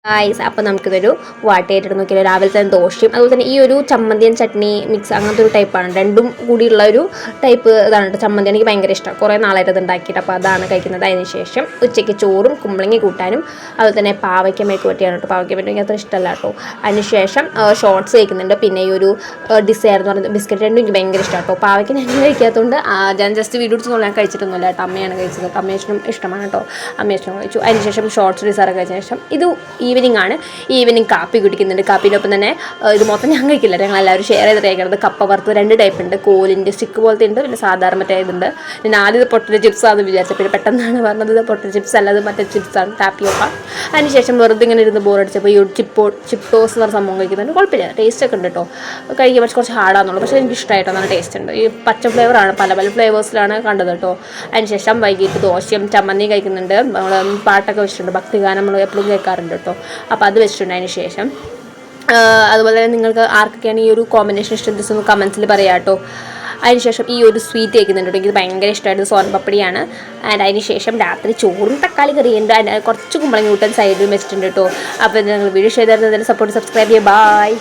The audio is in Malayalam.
അപ്പോൾ നമുക്കിതൊരു വാട്ടയായിട്ട് നോക്കിയാൽ രാവിലെ തന്നെ ദോശയും അതുപോലെ തന്നെ ഈ ഒരു ചമ്മന്തിയും ചട്നി മിക്സ് അങ്ങനത്തെ ഒരു ടൈപ്പാണ്. രണ്ടും കൂടിയുള്ള ഒരു ടൈപ്പ് ഇതാണ് കേട്ടോ. ചമ്മന്തി എനിക്ക് ഭയങ്കര ഇഷ്ടമാണ്. കുറേ നാളായിട്ട് അത് ഉണ്ടാക്കിയിട്ട് അപ്പോൾ അതാണ് കഴിക്കുന്നത്. അതിന് ശേഷം ഉച്ചയ്ക്ക് ചോറും കുമ്പളങ്ങി കൂട്ടാനും അതുപോലെ തന്നെ പാവയ്ക്ക മെഴുക്ക് വരട്ടിയാണ് കേട്ടോ. പാവയ്ക്ക മെഴുക്ക് എനിക്ക് അത്ര ഇഷ്ടമല്ല കേട്ടോ. അതിന് ശേഷം ഷോർട്സ് കഴിക്കുന്നുണ്ട്. പിന്നെ ഈ ഒരു ഡിസയർ എന്ന് പറയുന്നത് ബിസ്ക്കറ്റ് രണ്ടും എനിക്ക് ഭയങ്കര ഇഷ്ടമാണ് കേട്ടോ. പാവയ്ക്ക ഞാൻ കഴിക്കാത്തതുകൊണ്ട് ഞാൻ ജസ്റ്റ് വീഡിയോ എടുത്ത് ഞാൻ കഴിച്ചിട്ടൊന്നുമില്ല കേട്ടോ. അമ്മയാണ് കഴിച്ചത്. അമ്മേഷനും ഇഷ്ടമാണ് കേട്ടോ. അമ്മേഷനും കഴിച്ചു. അതിന് ശേഷം ഷോർട്സ് ഡിസയർ കഴിച്ചതിന് ശേഷം ഇത് ഈവനിങ് ആണ്. ഈവനിങ് കാപ്പി കുടിക്കുന്നുണ്ട്. കാപ്പിനൊപ്പം തന്നെ ഇത് മൊത്തം ഞാൻ കഴിക്കില്ല, ഞങ്ങൾ എല്ലാവരും ഷെയർ ചെയ്ത് കഴിക്കുന്നത്. കപ്പ വറുത്ത് 2 ടൈപ്പ് ഉണ്ട്. കോലിൻ്റെ സ്റ്റിക്ക് പോലത്തെ ഉണ്ട്, പിന്നെ സാധാരണ മറ്റേ ഇതുണ്ട്. ഞാൻ ആദ്യം ഇത് പൊട്ടറ്റോ ചിപ്സ് ആണെന്ന് വിചാരിച്ചത്, പിന്നെ പെട്ടെന്നാണ് പറഞ്ഞത് ഇത് പൊട്ടറ്റോ ചിപ്സ് അല്ലാതെ മറ്റേ ചിപ്സാണ്, ടാപ്പിയൊക്കെ. അതിനുശേഷം വെറുതെ ഇങ്ങനെ ഇരുന്ന് ബോറടിച്ചപ്പോൾ ഈ ചിപ്ടോസ് എന്ന് പറഞ്ഞ സംഭവം കഴിക്കുന്നുണ്ട്. കുഴപ്പമില്ല, ടേസ്റ്റ് ഒക്കെ ഉണ്ട് കേട്ടോ. കഴിക്കാൻ പക്ഷേ കുറച്ച് ഹാർഡാണെന്നുള്ളൂ, പക്ഷേ എനിക്ക് ഇഷ്ടമായിട്ടോ, നല്ല ടേസ്റ്റ് ഉണ്ട്. ഈ പച്ച ഫ്ലേവറാണ്, പല പല ഫ്ലേവേഴ്സിലാണ് കണ്ടത് കേട്ടോ. അതിനുശേഷം വൈകിട്ട് ദോശയും ചമ്മന്തിയും കഴിക്കുന്നുണ്ട്. നമ്മൾ പാട്ടൊക്കെ വെച്ചിട്ടുണ്ട്, ഭക്തിഗാനം നമ്മൾ എപ്പോഴും കേൾക്കാറുണ്ട് കേട്ടോ. അപ്പോൾ അത് വെച്ചിട്ടുണ്ട്. അതിന് ശേഷം അതുപോലെ തന്നെ നിങ്ങൾക്ക് ആർക്കൊക്കെയാണ് ഈ ഒരു കോമ്പിനേഷൻ ഇഷ്ടം ജസ്റ്റ് ഒന്ന് കമൻസിൽ പറയാം കേട്ടോ. അതിനുശേഷം ഈ ഒരു സ്വീറ്റ് കഴിക്കുന്നുണ്ട്. എനിക്ക് ഭയങ്കര ഇഷ്ടമായിട്ട് സോൻ പപ്പടിയാണ്. ആൻഡ് അതിന് ശേഷം രാത്രി ചോറും തക്കാളി കറിയുണ്ട്. അതിന് കുറച്ച് കുമ്പളങ്ങി കൂട്ടാൻ സൈഡിൽ വെച്ചിട്ടുണ്ട് കേട്ടോ. അപ്പോൾ നിങ്ങൾ വീഡിയോ ഷെയർ ചെയ്തതിന് സപ്പോർട്ട് സബ്സ്ക്രൈബ് ചെയ്യുക. ബൈ.